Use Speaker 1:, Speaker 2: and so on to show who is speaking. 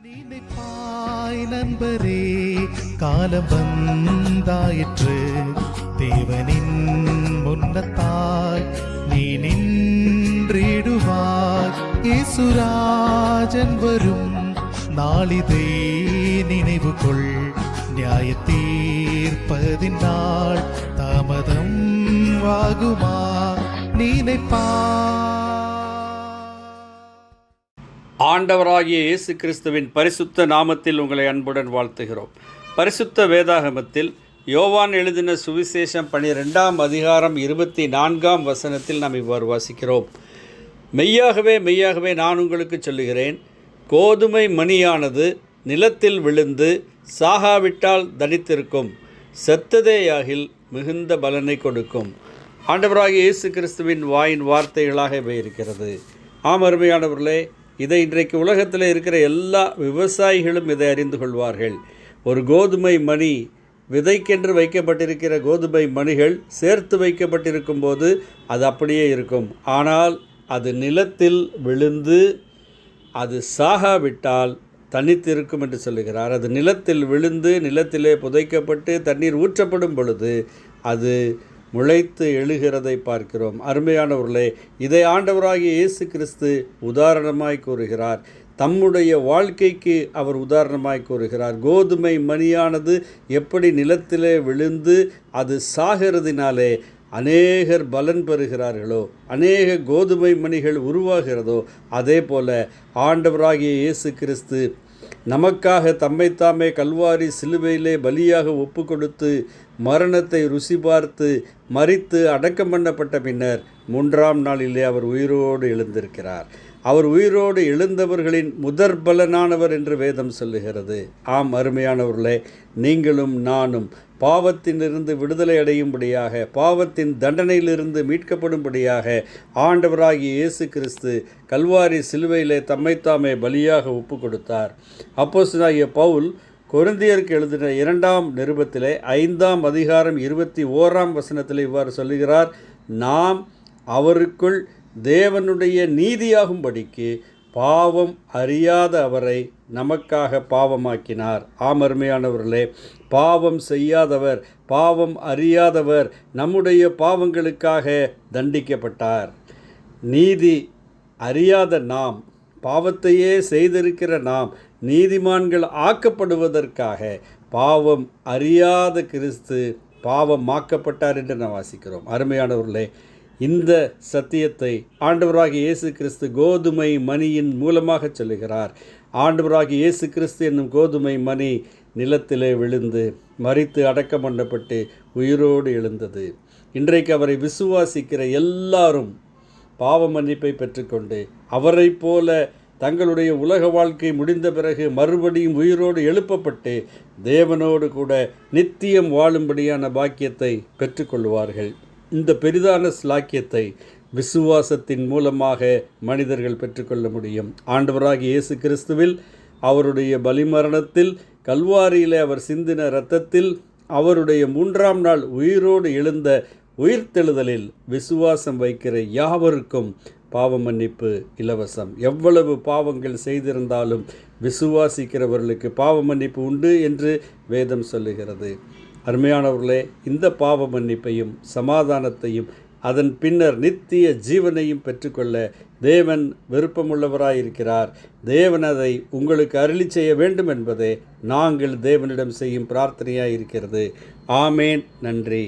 Speaker 1: நினைப்பாய் நண்பரே, காலம் வந்தாயிற்று. தேவனின் முன்னத்தாய் நீ நின்றிடுவாய். இயேசுராஜன் வரும் நாளிதை நினைவு கொள். நியாய தீர்ப்பதின் நாள் தாமதம் ஆகுமா? நினைப்பாய்.
Speaker 2: ஆண்டவராகிய இயேசு கிறிஸ்துவின் பரிசுத்த நாமத்தில் உங்களை அன்புடன் வாழ்த்துகிறோம். பரிசுத்த வேதாகமத்தில் யோவான் எழுதின சுவிசேஷம் 12ஆம் அதிகாரம் 24ஆம் வசனத்தில் நாம் இவ்வாறு வாசிக்கிறோம். மெய்யாகவே மெய்யாகவே நான் உங்களுக்கு சொல்லுகிறேன், கோதுமை மணியானது நிலத்தில் விழுந்து சாகாவிட்டால் தனித்திருக்கும், செத்ததேயாகில் மிகுந்த பலனை கொடுக்கும். ஆண்டவராகிய இயேசு கிறிஸ்துவின் வாயின் வார்த்தைகளாக இவை இருக்கிறது. அருமையானவர்களே, இதை இன்றைக்கு உலகத்தில் இருக்கிற எல்லா விவசாயிகளும் இதை அறிந்து கொள்வார்கள். ஒரு கோதுமை மணி, விதைக்கென்று வைக்கப்பட்டிருக்கிற கோதுமை மணிகள் சேர்த்து வைக்கப்பட்டிருக்கும் போது அது அப்படியே இருக்கும். ஆனால் அது நிலத்தில் விழுந்து அது சாகாவிட்டால் தனித்திருக்கும் என்று சொல்லுகிறார். அது நிலத்தில் விழுந்து நிலத்திலே புதைக்கப்பட்டு தண்ணீர் ஊற்றப்படும் பொழுது அது முளைத்து எழுகிறதை பார்க்கிறோம். அருமையானவர்களே, இதை ஆண்டவராகிய இயேசு கிறிஸ்து உதாரணமாய் கூறுகிறார். தம்முடைய வாழ்க்கைக்கு அவர் உதாரணமாய் கூறுகிறார். கோதுமை மணியானது எப்படி நிலத்திலே விழுந்து அது சாகிறதினாலே அநேகர் பலன் பெறுகிறார்களோ, அநேக கோதுமை மணிகள் உருவாகிறதோ, அதே போல ஆண்டவராகிய இயேசு கிறிஸ்து நமக்காக தம்மைத்தாமே கல்வாரி சிலுவையிலே பலியாக ஒப்பு கொடுத்து மரணத்தை ருசி பார்த்து மரித்து அடக்கம் பண்ணப்பட்ட பின்னர் 3ஆம் நாளிலே அவர் உயிரோடு எழுந்திருக்கிறார். அவர் உயிரோடு எழுந்தவர்களின் முதற் பலனானவர் என்று வேதம் சொல்லுகிறது. அருமையானவர்களே, நீங்களும் நானும் பாவத்திலிருந்து விடுதலை அடையும்படியாக, பாவத்தின் தண்டனையிலிருந்து மீட்கப்படும்படியாக ஆண்டவராகிய இயேசு கிறிஸ்து கல்வாரி சிலுவையிலே தம்மைத்தாமே பலியாக ஒப்பு கொடுத்தார். அப்போஸ்தலனாகிய பவுல் கொரிந்தியருக்கு எழுதின 2ஆம் நிருபத்திலே 5ஆம் அதிகாரம் 21ஆம் வசனத்தில் இவ்வாறு சொல்லுகிறார், நாம் அவருக்குள் தேவனுடைய நீதியாகும்படிக்கு பாவம் அறியாத அவரை நமக்காக பாவமாக்கினார். அருமையானவர்களே, பாவம் செய்யாதவர், பாவம் அறியாதவர் நம்முடைய பாவங்களுக்காக தண்டிக்கப்பட்டார். நீதி அறியாத நாம், பாவத்தையே செய்திருக்கிற நாம் நீதிமான்கள் ஆக்கப்படுவதற்காக பாவம் அறியாத கிறிஸ்து பாவமாக்கப்பட்டார் என்று நாம் வாசிக்கிறோம். அருமையானவர்களே, இந்த சத்தியத்தை ஆண்டவராகிய இயேசு கிறிஸ்து கோதுமை மணியின் மூலமாக சொல்லுகிறார். ஆண்டவராகிய இயேசு கிறிஸ்து என்னும் கோதுமை மணி நிலத்திலே விழுந்து மரித்து அடக்கம் பண்ணப்பட்டு உயிரோடு எழுந்தது. இன்றைக்கு அவரை விசுவாசிக்கிற எல்லாரும் பாவ மன்னிப்பை பெற்றுக்கொண்டு அவரை போல தங்களுடைய உலக வாழ்க்கை முடிந்த பிறகு மறுபடியும் உயிரோடு எழுப்பப்பட்டு தேவனோடு கூட நித்தியம் வாழும்படியான பாக்கியத்தை பெற்றுக்கொள்வார்கள். இந்த பெரிதான ஸ்லாக்கியத்தை விசுவாசத்தின் மூலமாக மனிதர்கள் பெற்றுக்கொள்ள முடியும். ஆண்டவராகிய இயேசு கிறிஸ்துவில், அவருடைய பலிமரணத்தில், கல்வாரியிலே அவர் சிந்தின இரத்தத்தில், அவருடைய 3ஆம் நாள் உயிரோடு எழுந்த உயிர்த்தெழுதலில் விசுவாசம் வைக்கிற யாவருக்கும் பாவ மன்னிப்பு இலவசம். எவ்வளவு பாவங்கள் செய்திருந்தாலும் விசுவாசிக்கிறவர்களுக்கு பாவ மன்னிப்பு உண்டு என்று வேதம் சொல்லுகிறது. அருமையானவர்களே, இந்த பாவ மன்னிப்பையும் சமாதானத்தையும் அதன் பின்னர் நித்திய ஜீவனையும் பெற்றுக்கொள்ள தேவன் விருப்பமுள்ளவராயிருக்கிறார். தேவன் அதை உங்களுக்கு அருளி செய்ய வேண்டும் என்பதே நாங்கள் தேவனிடம் செய்யும் பிரார்த்தனையாயிருக்கிறது. ஆமேன். நன்றி.